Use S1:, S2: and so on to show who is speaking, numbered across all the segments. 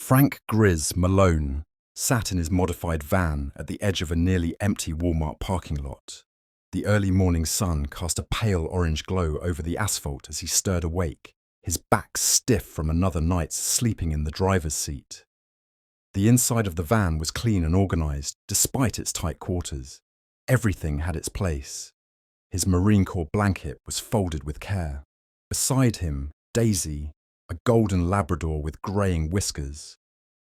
S1: Frank Grizz Malone sat in his modified van at the edge of a nearly empty Walmart parking lot. The early morning sun cast a pale orange glow over the asphalt as he stirred awake, his back stiff from another night's sleeping in the driver's seat. The inside of the van was clean and organised, despite its tight quarters. Everything had its place. His Marine Corps blanket was folded with care. Beside him, Daisy, a golden Labrador with greying whiskers,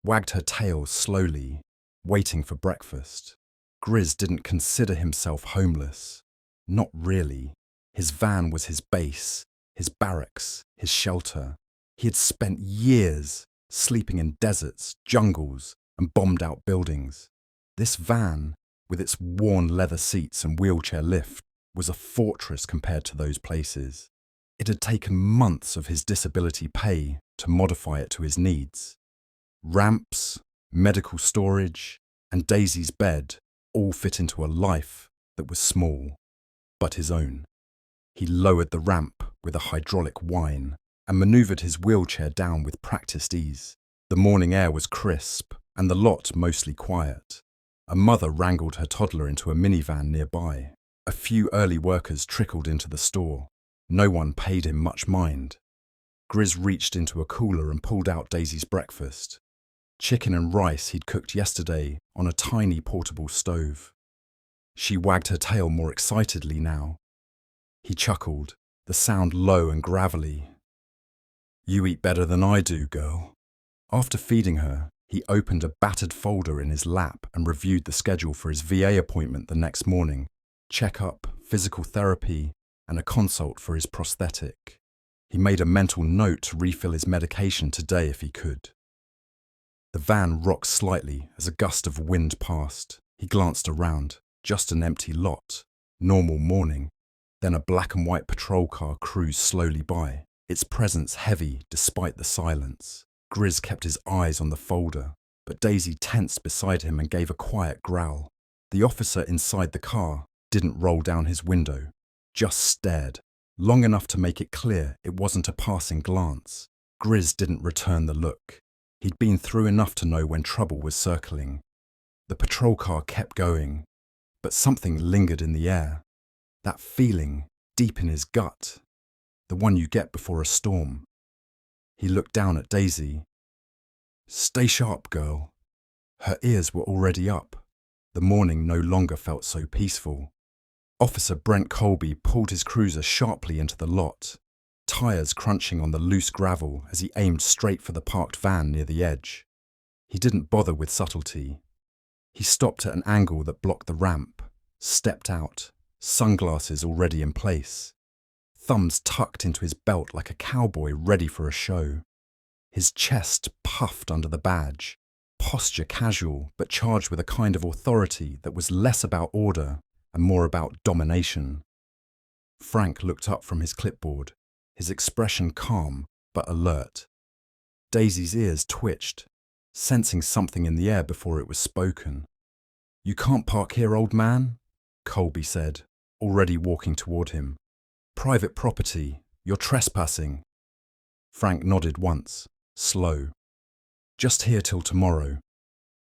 S1: wagged her tail slowly, waiting for breakfast. Grizz didn't consider himself homeless. Not really. His van was his base, his barracks, his shelter. He had spent years sleeping in deserts, jungles, and bombed-out buildings. This van, with its worn leather seats and wheelchair lift, was a fortress compared to those places. It had taken months of his disability pay to modify it to his needs. Ramps, medical storage, and Daisy's bed all fit into a life that was small, but his own. He lowered the ramp with a hydraulic whine and manoeuvred his wheelchair down with practiced ease. The morning air was crisp and the lot mostly quiet. A mother wrangled her toddler into a minivan nearby. A few early workers trickled into the store. No one paid him much mind. Grizz reached into a cooler and pulled out Daisy's breakfast. Chicken and rice he'd cooked yesterday on a tiny portable stove. She wagged her tail more excitedly now. He chuckled, the sound low and gravelly. "You eat better than I do, girl." After feeding her, he opened a battered folder in his lap and reviewed the schedule for his VA appointment the next morning. Check-up, physical therapy, and a consult for his prosthetic. He made a mental note to refill his medication today if he could. The van rocked slightly as a gust of wind passed. He glanced around. Just an empty lot. Normal morning. Then a black and white patrol car cruised slowly by, its presence heavy despite the silence. Grizz kept his eyes on the folder, but Daisy tensed beside him and gave a quiet growl. The officer inside the car didn't roll down his window, just stared, long enough to make it clear it wasn't a passing glance. Grizz didn't return the look. He'd been through enough to know when trouble was circling. The patrol car kept going, but something lingered in the air. That feeling, deep in his gut, the one you get before a storm. He looked down at Daisy. "Stay sharp, girl." Her ears were already up. The morning no longer felt so peaceful. Officer Brent Colby pulled his cruiser sharply into the lot, tires crunching on the loose gravel as he aimed straight for the parked van near the edge. He didn't bother with subtlety. He stopped at an angle that blocked the ramp, stepped out, sunglasses already in place, thumbs tucked into his belt like a cowboy ready for a show. His chest puffed under the badge, posture casual but charged with a kind of authority that was less about order and more about domination. Frank looked up from his clipboard, his expression calm but alert. Daisy's ears twitched, sensing something in the air before it was spoken. "You can't park here, old man," Colby said, already walking toward him. "Private property. You're trespassing." Frank nodded once, slow. "Just here till tomorrow.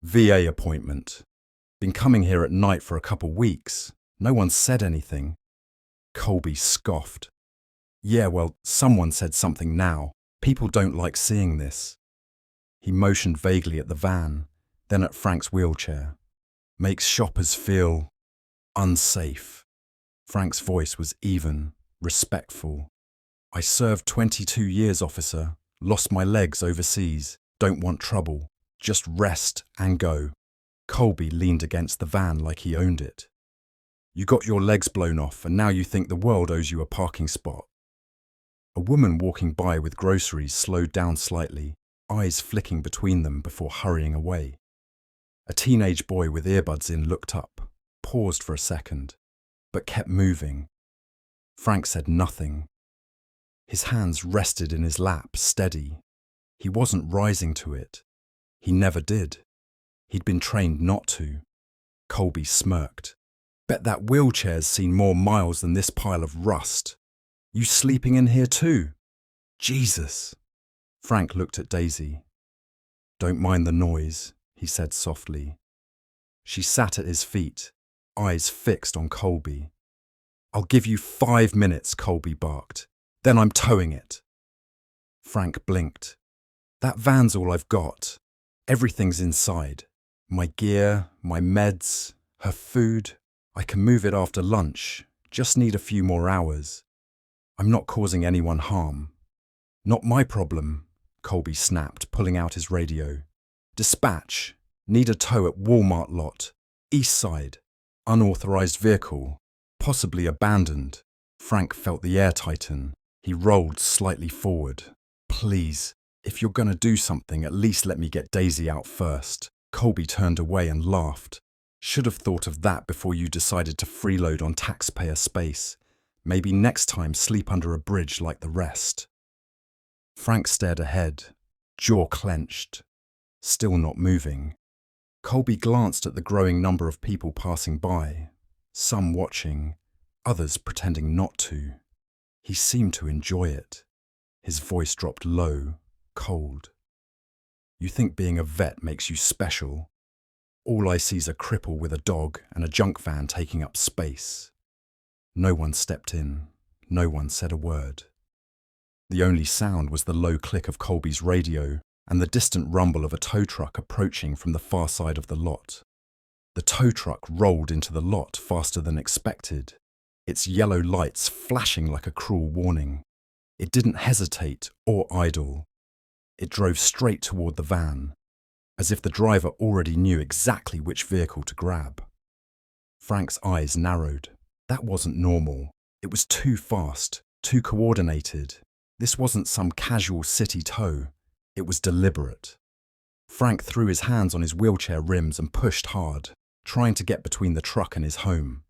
S1: VA appointment. Been coming here at night for a couple weeks. No one said anything." Colby scoffed. "Yeah, well, someone said something now. People don't like seeing this." He motioned vaguely at the van, then at Frank's wheelchair. "Makes shoppers feel unsafe." Frank's voice was even, respectful. "I served 22 years, officer. Lost my legs overseas. Don't want trouble. Just rest and go." Colby leaned against the van like he owned it. "You got your legs blown off and now you think the world owes you a parking spot." A woman walking by with groceries slowed down slightly, eyes flicking between them before hurrying away. A teenage boy with earbuds in looked up, paused for a second, but kept moving. Frank said nothing. His hands rested in his lap, steady. He wasn't rising to it. He never did. He'd been trained not to. Colby smirked. "Bet that wheelchair's seen more miles than this pile of rust. You sleeping in here too? Jesus." Frank looked at Daisy. "Don't mind the noise," he said softly. She sat at his feet, eyes fixed on Colby. "I'll give you 5 minutes," Colby barked. "Then I'm towing it." Frank blinked. "That van's all I've got. Everything's inside. My gear, my meds, her food. I can move it after lunch. Just need a few more hours. I'm not causing anyone harm." "Not my problem," Colby snapped, pulling out his radio. "Dispatch. Need a tow at Walmart lot. East side. Unauthorized vehicle. Possibly abandoned." Frank felt the air tighten. He rolled slightly forward. "Please, if you're gonna do something, at least let me get Daisy out first." Colby turned away and laughed. "Should have thought of that before you decided to freeload on taxpayer space. Maybe next time sleep under a bridge like the rest." Frank stared ahead, jaw clenched, still not moving. Colby glanced at the growing number of people passing by, some watching, others pretending not to. He seemed to enjoy it. His voice dropped low, cold. "You think being a vet makes you special? All I see's a cripple with a dog and a junk van taking up space." No one stepped in. No one said a word. The only sound was the low click of Colby's radio and the distant rumble of a tow truck approaching from the far side of the lot. The tow truck rolled into the lot faster than expected, its yellow lights flashing like a cruel warning. It didn't hesitate or idle. It drove straight toward the van, as if the driver already knew exactly which vehicle to grab. Frank's eyes narrowed. That wasn't normal. It was too fast, too coordinated. This wasn't some casual city tow. It was deliberate. Frank threw his hands on his wheelchair rims and pushed hard, trying to get between the truck and his home.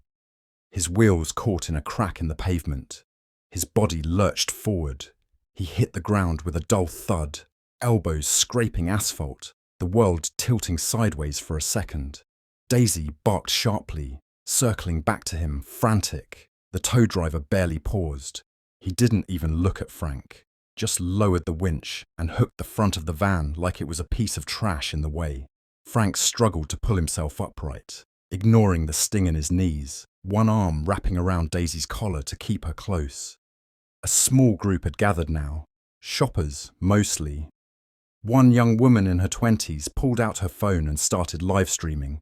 S1: His wheels caught in a crack in the pavement. His body lurched forward. He hit the ground with a dull thud, elbows scraping asphalt, the world tilting sideways for a second. Daisy barked sharply, circling back to him, frantic. The tow driver barely paused. He didn't even look at Frank, just lowered the winch and hooked the front of the van like it was a piece of trash in the way. Frank struggled to pull himself upright, ignoring the sting in his knees, one arm wrapping around Daisy's collar to keep her close. A small group had gathered now, shoppers mostly. One young woman in her 20s pulled out her phone and started live streaming.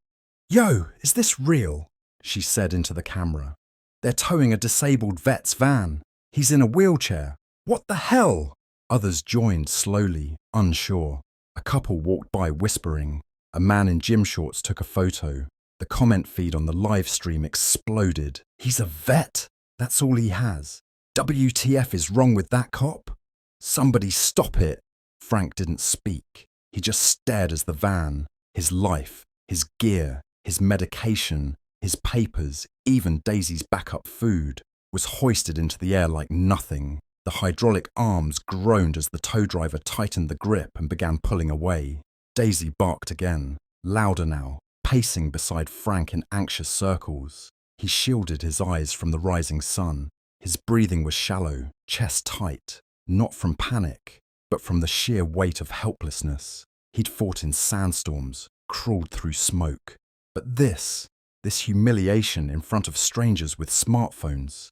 S1: "Yo, is this real?" she said into the camera. "They're towing a disabled vet's van. He's in a wheelchair. What the hell?" Others joined slowly, unsure. A couple walked by whispering. A man in gym shorts took a photo. The comment feed on the live stream exploded. "He's a vet? That's all he has. WTF is wrong with that cop? Somebody stop it." Frank didn't speak. He just stared as the van, his life, his gear, his medication, his papers, even Daisy's backup food, was hoisted into the air like nothing. The hydraulic arms groaned as the tow driver tightened the grip and began pulling away. Daisy barked again, louder now, pacing beside Frank in anxious circles. He shielded his eyes from the rising sun. His breathing was shallow, chest tight, not from panic, but from the sheer weight of helplessness. He'd fought in sandstorms, crawled through smoke. But this humiliation in front of strangers with smartphones,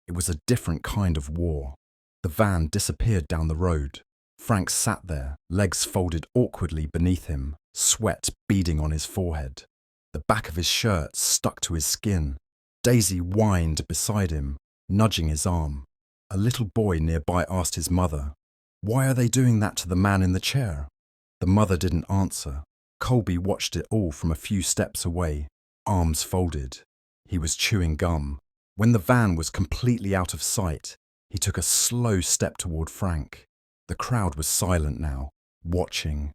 S1: it was a different kind of war. The van disappeared down the road. Frank sat there, legs folded awkwardly beneath him, sweat beading on his forehead. The back of his shirt stuck to his skin. Daisy whined beside him, nudging his arm. A little boy nearby asked his mother, "Why are they doing that to the man in the chair?" The mother didn't answer. Colby watched it all from a few steps away, arms folded. He was chewing gum. When the van was completely out of sight, he took a slow step toward Frank. The crowd was silent now, watching.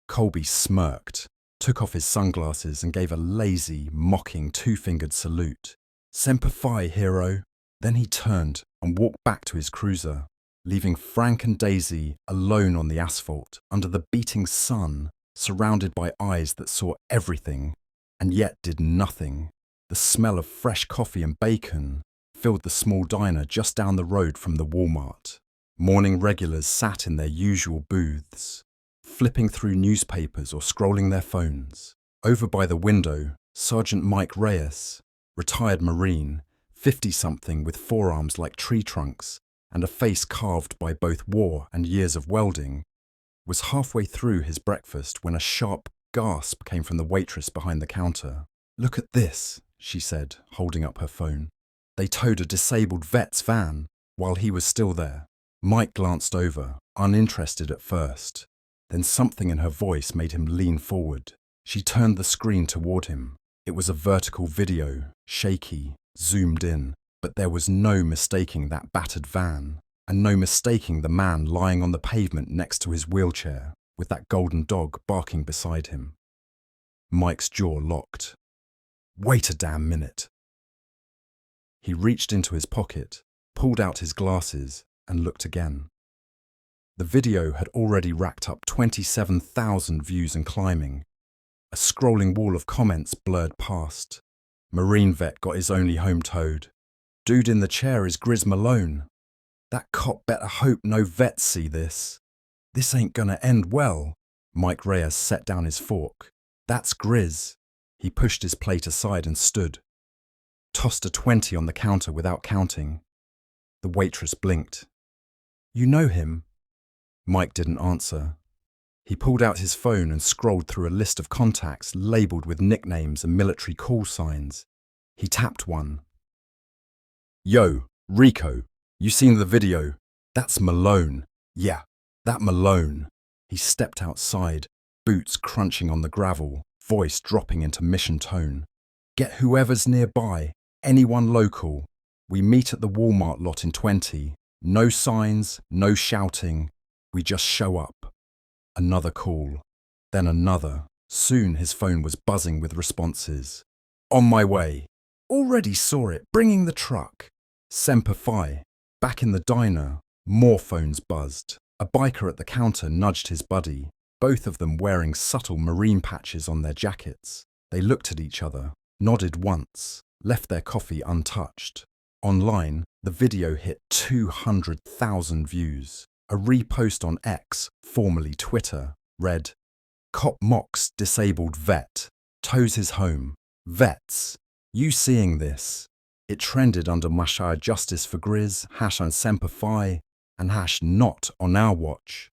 S1: Colby smirked, took off his sunglasses and gave a lazy, mocking two-fingered salute. "Semper Fi, hero." Then he turned and walked back to his cruiser, leaving Frank and Daisy alone on the asphalt under the beating sun, surrounded by eyes that saw everything and yet did nothing. The smell of fresh coffee and bacon filled the small diner just down the road from the Walmart. Morning regulars sat in their usual booths. flipping through newspapers or scrolling their phones. Over by the window, Sergeant Mike Reyes, retired Marine, 50-something with forearms like tree trunks and a face carved by both war and years of welding, was halfway through his breakfast when a sharp gasp came from the waitress behind the counter. "Look at this," she said, holding up her phone. They towed a disabled vet's van while he was still there. Mike glanced over, uninterested at first. Then something in her voice made him lean forward. She turned the screen toward him. It was a vertical video, shaky, zoomed in, but there was no mistaking that battered van, and no mistaking the man lying on the pavement next to his wheelchair, with that golden dog barking beside him. Mike's jaw locked. "Wait a damn minute." He reached into his pocket, pulled out his glasses, and looked again. The video had already racked up 27,000 views and climbing. A scrolling wall of comments blurred past. "Marine vet got his only home towed. Dude in the chair is Grizz Malone. That cop better hope no vets see this. This ain't gonna end well." Mike Reyes set down his fork. "That's Grizz." He pushed his plate aside and stood. Tossed a 20 on the counter without counting. The waitress blinked. "You know him?" Mike didn't answer. He pulled out his phone and scrolled through a list of contacts labelled with nicknames and military call signs. He tapped one. "Yo, Rico, you seen the video? That's Malone. Yeah, that Malone." He stepped outside, boots crunching on the gravel, voice dropping into mission tone. "Get whoever's nearby, anyone local. We meet at the Walmart lot in 20. No signs, no shouting. We just show up." Another call, then another. Soon his phone was buzzing with responses. "On my way. Already saw it, bringing the truck. Semper Fi." Back in the diner, more phones buzzed. A biker at the counter nudged his buddy, both of them wearing subtle marine patches on their jackets. They looked at each other, nodded once, left their coffee untouched. Online, the video hit 200,000 views. A repost on X, formerly Twitter, read, "Cop mocks disabled vet, tows his home. Vets, you seeing this?" It trended under # Justice for Grizz, #Semper Fi, and #Not on our watch.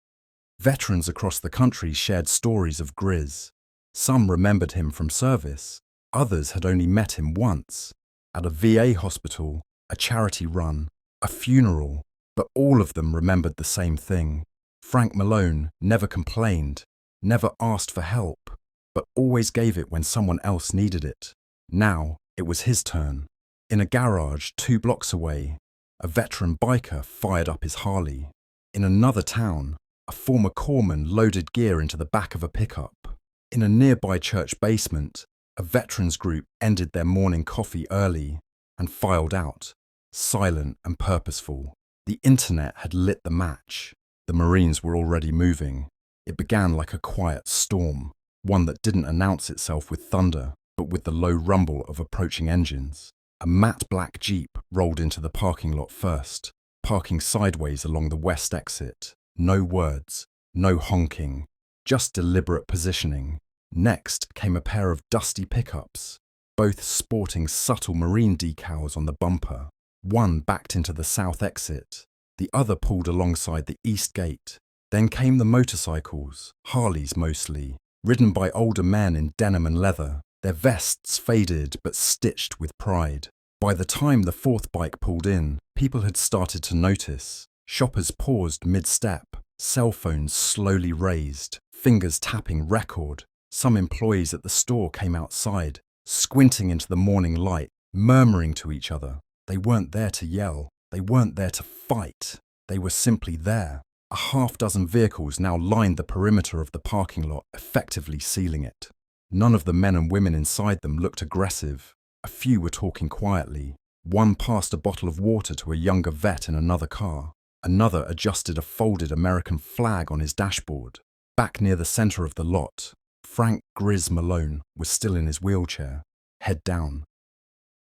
S1: Veterans across the country shared stories of Grizz. Some remembered him from service. Others had only met him once, at a VA hospital, a charity run, a funeral. But all of them remembered the same thing. Frank Malone never complained, never asked for help, but always gave it when someone else needed it. Now it was his turn. In a garage 2 blocks away, a veteran biker fired up his Harley. In another town, a former corpsman loaded gear into the back of a pickup. In a nearby church basement, a veterans group ended their morning coffee early and filed out, silent and purposeful. The internet had lit the match. The Marines were already moving. It began like a quiet storm, one that didn't announce itself with thunder, but with the low rumble of approaching engines. A matte black Jeep rolled into the parking lot first, parking sideways along the west exit. No words, no honking, just deliberate positioning. Next came a pair of dusty pickups, both sporting subtle Marine decals on the bumper. One backed into the south exit, the other pulled alongside the east gate. Then came the motorcycles, Harleys mostly, ridden by older men in denim and leather, their vests faded but stitched with pride. By the time the fourth bike pulled in, people had started to notice. Shoppers paused mid-step, cell phones slowly raised, fingers tapping record. Some employees at the store came outside, squinting into the morning light, murmuring to each other. They weren't there to yell. They weren't there to fight. They were simply there. A half-dozen vehicles now lined the perimeter of the parking lot, effectively sealing it. None of the men and women inside them looked aggressive. A few were talking quietly. One passed a bottle of water to a younger vet in another car. Another adjusted a folded American flag on his dashboard. Back near the center of the lot, Frank Grizz Malone was still in his wheelchair, head down.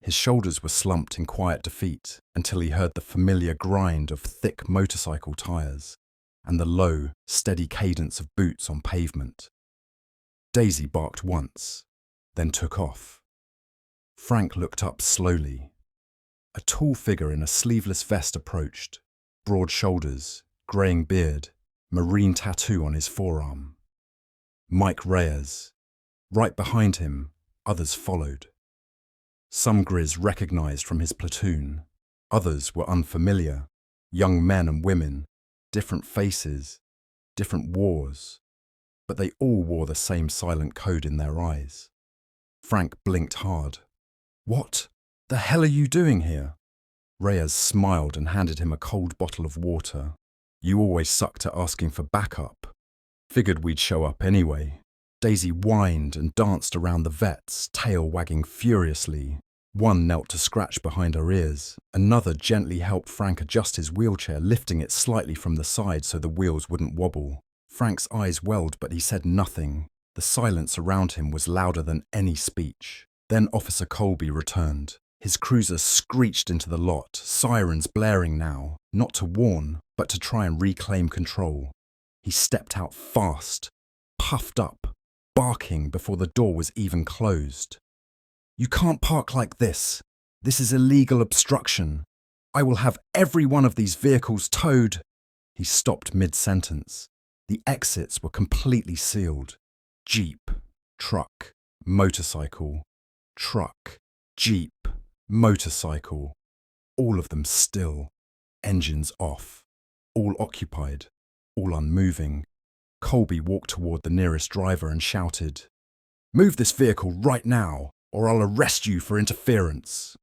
S1: His shoulders were slumped in quiet defeat until he heard the familiar grind of thick motorcycle tires. and the low, steady cadence of boots on pavement. Daisy barked once, then took off. Frank looked up slowly. A tall figure in a sleeveless vest approached, broad shoulders, greying beard, marine tattoo on his forearm. Mike Reyes. Right behind him, others followed. Some Grizz recognized from his platoon. Others were unfamiliar, young men and women, different faces, different wars, but they all wore the same silent code in their eyes. Frank blinked hard. "What the hell are you doing here?" Reyes smiled and handed him a cold bottle of water. "You always sucked at asking for backup. Figured we'd show up anyway." Daisy whined and danced around the vets, tail wagging furiously. One knelt to scratch behind her ears. Another gently helped Frank adjust his wheelchair, lifting it slightly from the side so the wheels wouldn't wobble. Frank's eyes welled, but he said nothing. The silence around him was louder than any speech. Then Officer Colby returned. His cruiser screeched into the lot, sirens blaring now, not to warn, but to try and reclaim control. He stepped out fast, puffed up, barking before the door was even closed. "You can't park like this. This is illegal obstruction. I will have every one of these vehicles towed." He stopped mid-sentence. The exits were completely sealed. Jeep, truck, motorcycle, truck, jeep, motorcycle. All of them still, engines off, all occupied, all unmoving. Colby walked toward the nearest driver and shouted, "Move this vehicle right now, or I'll arrest you for interference."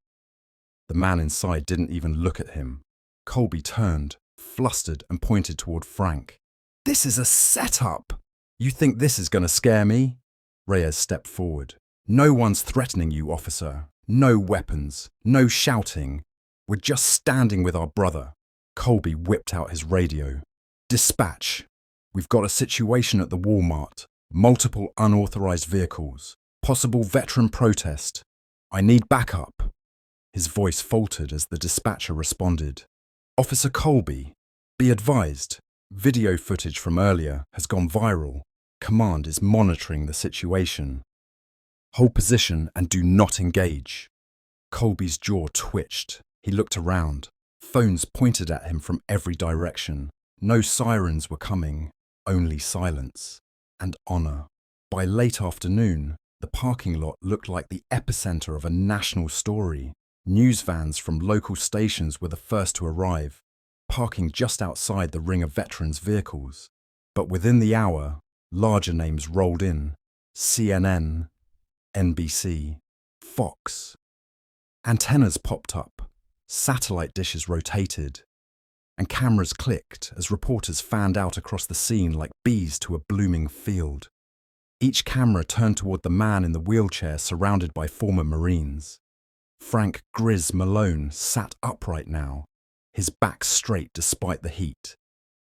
S1: The man inside didn't even look at him. Colby turned, flustered, and pointed toward Frank. "This is a setup! You think this is going to scare me?" Reyes stepped forward. "No one's threatening you, officer. No weapons, no shouting. We're just standing with our brother." Colby whipped out his radio. "Dispatch. We've got a situation at the Walmart. Multiple unauthorized vehicles. Possible veteran protest. I need backup." His voice faltered as the dispatcher responded. "Officer Colby, be advised. Video footage from earlier has gone viral. Command is monitoring the situation. Hold position and do not engage." Colby's jaw twitched. He looked around. Phones pointed at him from every direction. No sirens were coming, only silence and honor. By late afternoon, the parking lot looked like the epicenter of a national story. News vans from local stations were the first to arrive, parking just outside the ring of veterans' vehicles. But within the hour, larger names rolled in. CNN, NBC, Fox. Antennas popped up, satellite dishes rotated, and cameras clicked as reporters fanned out across the scene like bees to a blooming field. Each camera turned toward the man in the wheelchair surrounded by former Marines. Frank Grizz Malone sat upright now, his back straight despite the heat.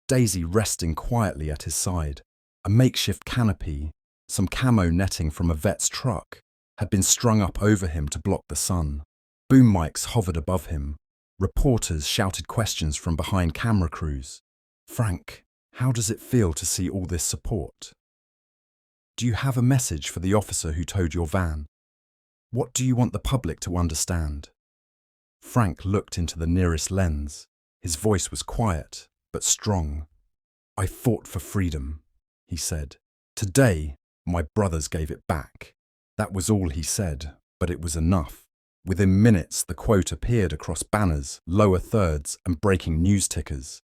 S1: Daisy resting quietly at his side. A makeshift canopy, some camo netting from a vet's truck, had been strung up over him to block the sun. Boom mics hovered above him. Reporters shouted questions from behind camera crews. "Frank, how does it feel to see all this support? Do you have a message for the officer who towed your van? What do you want the public to understand?" Frank looked into the nearest lens. His voice was quiet, but strong. "I fought for freedom," he said. "Today, my brothers gave it back." That was all he said, but it was enough. Within minutes, the quote appeared across banners, lower thirds, and breaking news tickers.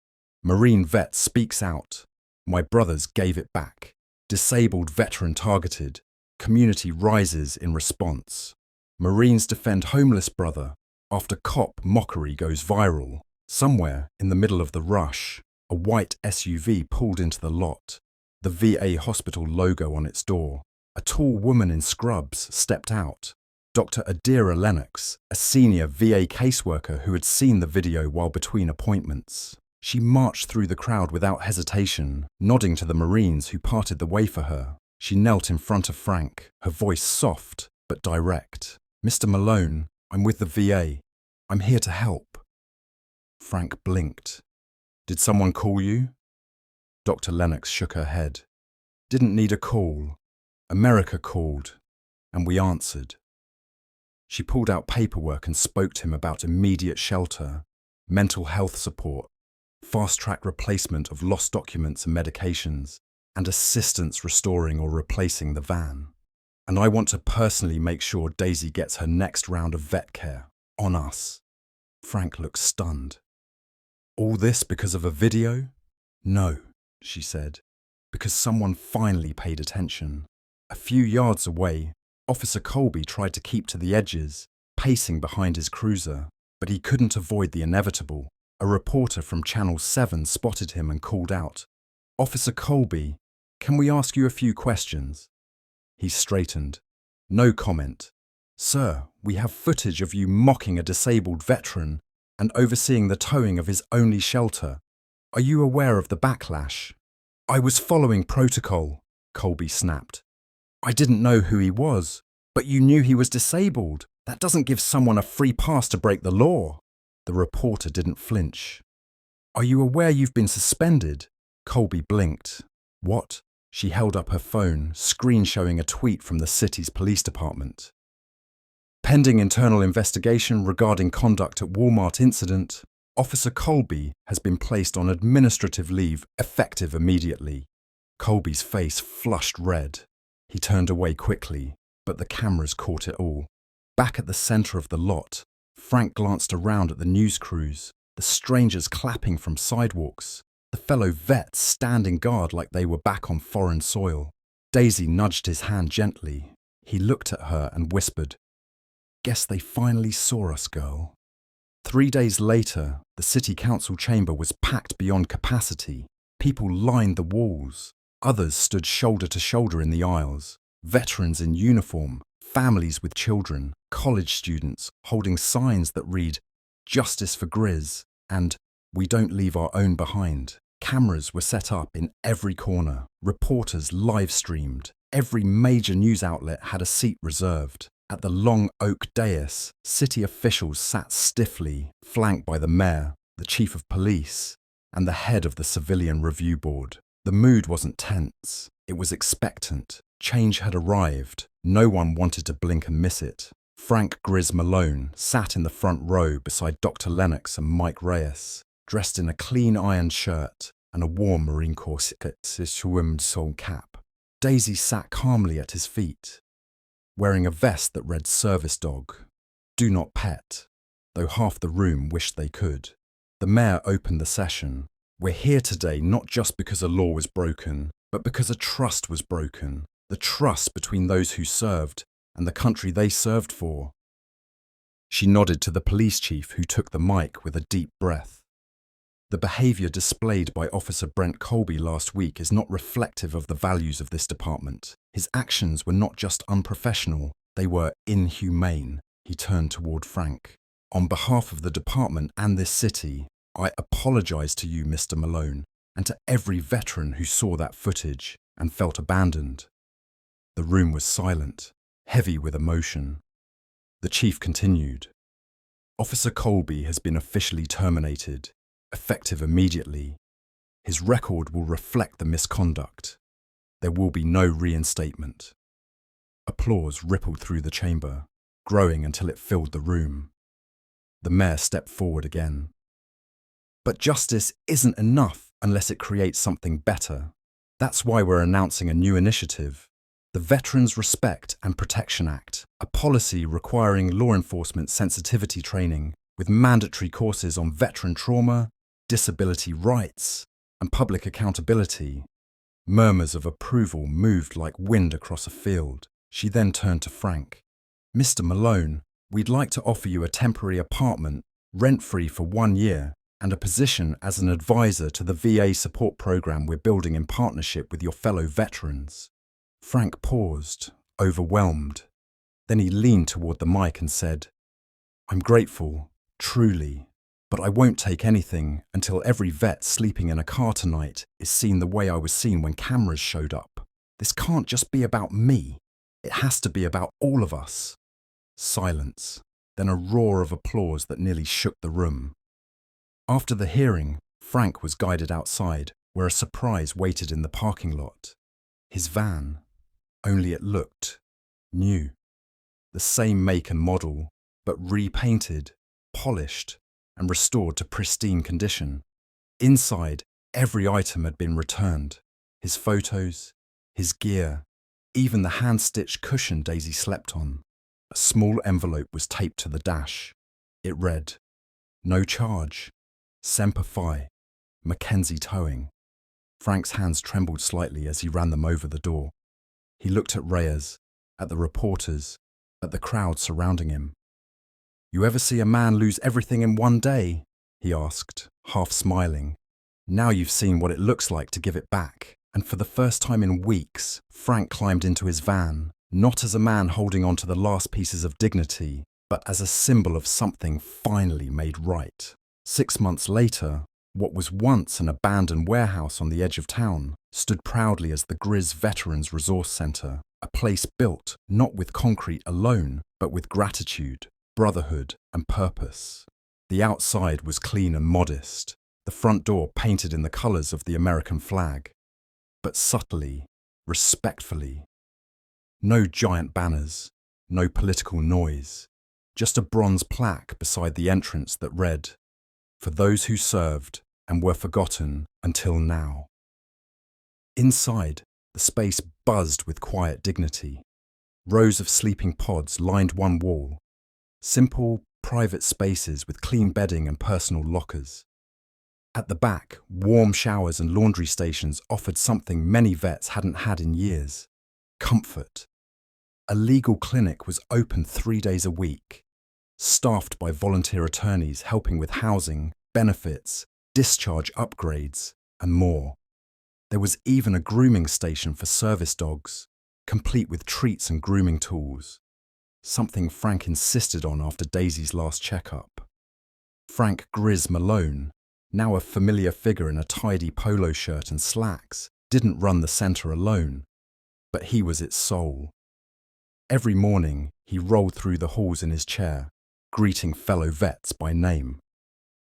S1: Marine vet speaks out. My brothers gave it back. Disabled veteran targeted. Community rises in response. Marines defend homeless brother. After cop mockery goes viral. Somewhere in the middle of the rush, a white SUV pulled into the lot. The VA hospital logo on its door. A tall woman in scrubs stepped out. Dr. Adira Lennox, a senior VA caseworker who had seen the video while between appointments. She marched through the crowd without hesitation, nodding to the Marines who parted the way for her. She knelt in front of Frank, her voice soft but direct. "Mr. Malone, I'm with the VA. I'm here to help." Frank blinked. "Did someone call you?" Dr. Lennox shook her head. Didn't need a call. America called, and we answered. She pulled out paperwork and spoke to him about immediate shelter, mental health support, fast-track replacement of lost documents and medications, and assistance restoring or replacing the van. And I want to personally make sure Daisy gets her next round of vet care, on us. Frank looked stunned. All this because of a video? No, she said, because someone finally paid attention. A few yards away, Officer Colby tried to keep to the edges, pacing behind his cruiser, but he couldn't avoid the inevitable. A reporter from Channel 7 spotted him and called out, "Officer Colby, can we ask you a few questions?" He straightened. No comment. "Sir, we have footage of you mocking a disabled veteran and overseeing the towing of his only shelter. Are you aware of the backlash?" "I was following protocol," Colby snapped. "I didn't know who he was, but you knew he was disabled. That doesn't give someone a free pass to break the law." The reporter didn't flinch. "Are you aware you've been suspended?" Colby blinked. "What?" She held up her phone, screen showing a tweet from the city's police department. "Pending internal investigation regarding conduct at Walmart incident, Officer Colby has been placed on administrative leave effective immediately." Colby's face flushed red. He turned away quickly, but the cameras caught it all. Back at the center of the lot, Frank glanced around at the news crews, the strangers clapping from sidewalks, the fellow vets standing guard like they were back on foreign soil. Daisy nudged his hand gently. He looked at her and whispered, "Guess they finally saw us, girl." 3 days later, the city council chamber was packed beyond capacity. People lined the walls. Others stood shoulder to shoulder in the aisles. Veterans in uniform, families with children, college students holding signs that read, "Justice for Grizz" and "We don't leave our own behind." Cameras were set up in every corner. Reporters live-streamed. Every major news outlet had a seat reserved. At the long oak dais, city officials sat stiffly, flanked by the mayor, the chief of police, and the head of the civilian review board. The mood wasn't tense. It was expectant. Change had arrived. No one wanted to blink and miss it. Frank Grizz Malone sat in the front row beside Dr. Lennox and Mike Reyes, dressed in a clean ironed shirt and a warm Marine Corps swim cap. Daisy sat calmly at his feet, wearing a vest that read "Service Dog, Do Not Pet," though half the room wished they could. The mayor opened the session. "We're here today not just because a law was broken, but because a trust was broken. The trust between those who served and the country they served for." She nodded to the police chief, who took the mic with a deep breath. "The behaviour displayed by Officer Brent Colby last week is not reflective of the values of this department. His actions were not just unprofessional, they were inhumane." He turned toward Frank. "On behalf of the department and this city, I apologise to you, Mr. Malone, and to every veteran who saw that footage and felt abandoned." The room was silent, heavy with emotion. The chief continued, "Officer Colby has been officially terminated, effective immediately. His record will reflect the misconduct. There will be no reinstatement." Applause rippled through the chamber, growing until it filled the room. The mayor stepped forward again. "But justice isn't enough unless it creates something better. That's why we're announcing a new initiative, the Veterans Respect and Protection Act, a policy requiring law enforcement sensitivity training with mandatory courses on veteran trauma, disability rights, and public accountability." Murmurs of approval moved like wind across a field. She then turned to Frank. "Mr. Malone, we'd like to offer you a temporary apartment, rent-free for 1 year, and a position as an advisor to the VA support program we're building in partnership with your fellow veterans." Frank paused, overwhelmed. Then he leaned toward the mic and said, "I'm grateful, truly, but I won't take anything until every vet sleeping in a car tonight is seen the way I was seen when cameras showed up. This can't just be about me. It has to be about all of us." Silence, then a roar of applause that nearly shook the room. After the hearing, Frank was guided outside, where a surprise waited in the parking lot. His van, only it looked new. The same make and model, but repainted, polished, and restored to pristine condition. Inside, every item had been returned. His photos, his gear, even the hand-stitched cushion Daisy slept on. A small envelope was taped to the dash. It read, "No charge. Semper Fi. Mackenzie Towing." Frank's hands trembled slightly as he ran them over the door. He looked at Reyes, at the reporters, at the crowd surrounding him. "You ever see a man lose everything in one day?" he asked, half smiling. "Now you've seen what it looks like to give it back." And for the first time in weeks, Frank climbed into his van, not as a man holding on to the last pieces of dignity, but as a symbol of something finally made right. 6 months later, what was once an abandoned warehouse on the edge of town stood proudly as the Grizz Veterans Resource Centre, a place built not with concrete alone, but with gratitude, brotherhood, and purpose. The outside was clean and modest, the front door painted in the colours of the American flag, but subtly, respectfully. No giant banners, no political noise, just a bronze plaque beside the entrance that read, "For those who served and were forgotten until now." Inside, the space buzzed with quiet dignity. Rows of sleeping pods lined one wall. Simple, private spaces with clean bedding and personal lockers. At the back, warm showers and laundry stations offered something many vets hadn't had in years: comfort. A legal clinic was open 3 days a week, staffed by volunteer attorneys helping with housing, benefits, discharge upgrades, and more. There was even a grooming station for service dogs, complete with treats and grooming tools, something Frank insisted on after Daisy's last checkup. Frank Grizz Malone, now a familiar figure in a tidy polo shirt and slacks, didn't run the centre alone, but he was its soul. Every morning, he rolled through the halls in his chair, greeting fellow vets by name.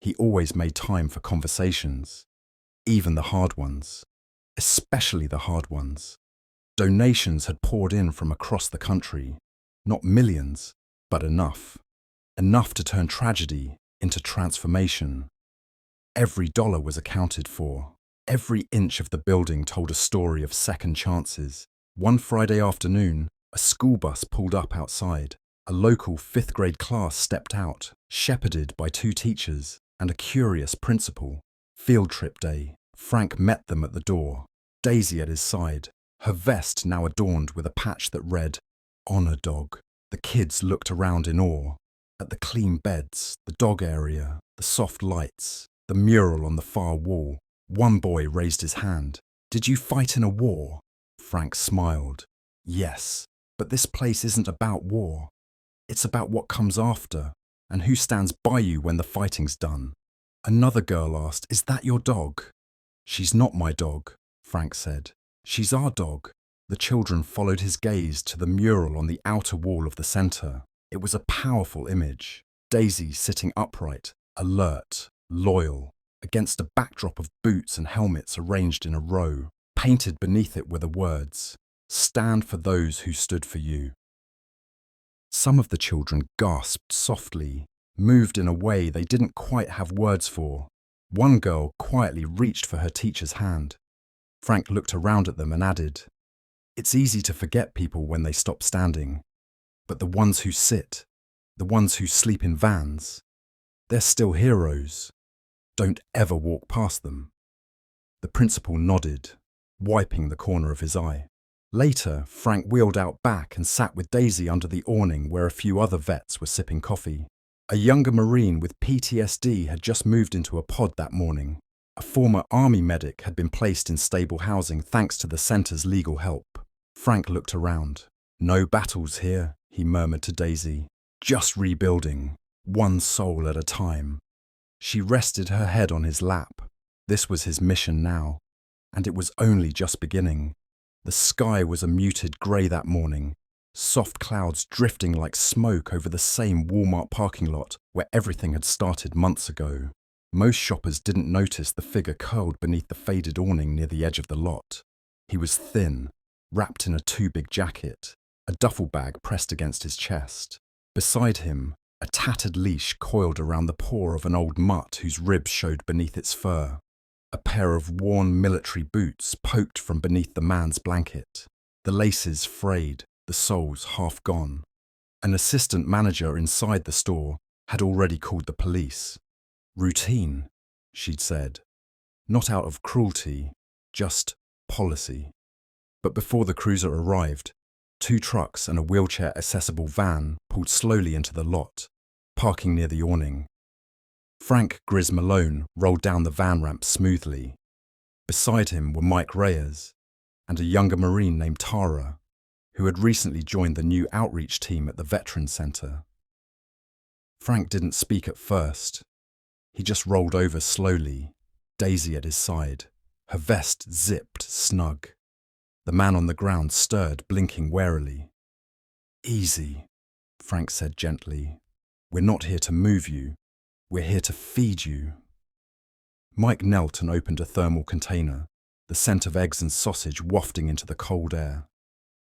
S1: He always made time for conversations, even the hard ones, especially the hard ones. Donations had poured in from across the country, not millions, but enough. Enough to turn tragedy into transformation. Every dollar was accounted for. Every inch of the building told a story of second chances. One Friday afternoon, a school bus pulled up outside. A local 5th grade class stepped out, shepherded by 2 teachers and a curious principal. Field trip day. Frank met them at the door, Daisy at his side, her vest now adorned with a patch that read, "Honor Dog." The kids looked around in awe, at the clean beds, the dog area, the soft lights, the mural on the far wall. One boy raised his hand. "Did you fight in a war?" Frank smiled. "Yes, but this place isn't about war. It's about what comes after, and who stands by you when the fighting's done." Another girl asked, "Is that your dog?" "She's not my dog," Frank said. "She's our dog." The children followed his gaze to the mural on the outer wall of the centre. It was a powerful image. Daisy sitting upright, alert, loyal, against a backdrop of boots and helmets arranged in a row. Painted beneath it were the words, "Stand for those who stood for you." Some of the children gasped softly, moved in a way they didn't quite have words for. One girl quietly reached for her teacher's hand. Frank looked around at them and added, "It's easy to forget people when they stop standing, but the ones who sit, the ones who sleep in vans, they're still heroes. Don't ever walk past them." The principal nodded, wiping the corner of his eye. Later, Frank wheeled out back and sat with Daisy under the awning where a few other vets were sipping coffee. A younger Marine with PTSD had just moved into a pod that morning. A former Army medic had been placed in stable housing thanks to the centre's legal help. Frank looked around. "No battles here," he murmured to Daisy. "Just rebuilding, one soul at a time." She rested her head on his lap. This was his mission now, and it was only just beginning. The sky was a muted grey that morning, soft clouds drifting like smoke over the same Walmart parking lot where everything had started months ago. Most shoppers didn't notice the figure curled beneath the faded awning near the edge of the lot. He was thin, wrapped in a too-big jacket, a duffel bag pressed against his chest. Beside him, a tattered leash coiled around the paw of an old mutt whose ribs showed beneath its fur. A pair of worn military boots poked from beneath the man's blanket, the laces frayed, the soles half gone. An assistant manager inside the store had already called the police. Routine, she'd said. Not out of cruelty, just policy. But before the cruiser arrived, 2 trucks and a wheelchair-accessible van pulled slowly into the lot, parking near the awning. Frank Grizz Malone rolled down the van ramp smoothly. Beside him were Mike Reyes and a younger Marine named Tara, who had recently joined the new outreach team at the Veterans Center. Frank didn't speak at first. He just rolled over slowly, Daisy at his side, her vest zipped snug. The man on the ground stirred, blinking warily. "Easy," Frank said gently. "We're not here to move you. We're here to feed you." Mike knelt and opened a thermal container, the scent of eggs and sausage wafting into the cold air.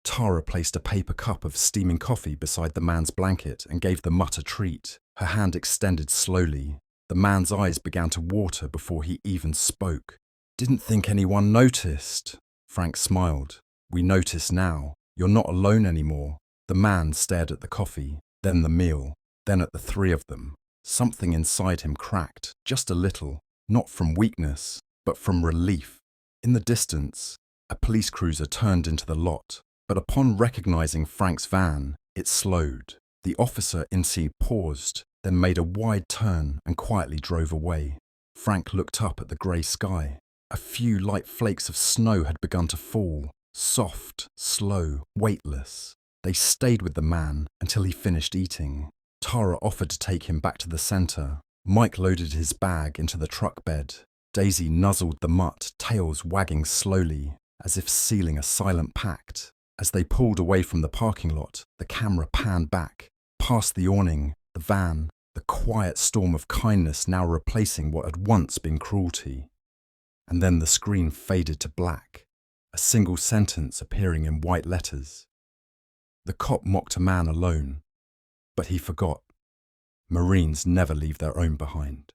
S1: Tara placed a paper cup of steaming coffee beside the man's blanket and gave the mutt a treat, her hand extended slowly. The man's eyes began to water before he even spoke. "Didn't think anyone noticed." Frank smiled. "We notice now. You're not alone anymore." The man stared at the coffee, then the meal, then at the 3 of them. Something inside him cracked, just a little, not from weakness, but from relief. In the distance, a police cruiser turned into the lot, but upon recognizing Frank's van, it slowed. The officer inside paused, then made a wide turn and quietly drove away. Frank looked up at the grey sky. A few light flakes of snow had begun to fall, soft, slow, weightless. They stayed with the man until he finished eating. Tara offered to take him back to the center. Mike loaded his bag into the truck bed. Daisy nuzzled the mutt, tails wagging slowly, as if sealing a silent pact. As they pulled away from the parking lot, the camera panned back, past the awning, the van, the quiet storm of kindness now replacing what had once been cruelty. And then the screen faded to black, a single sentence appearing in white letters. The cop mocked a man alone, but he forgot. Marines never leave their own behind.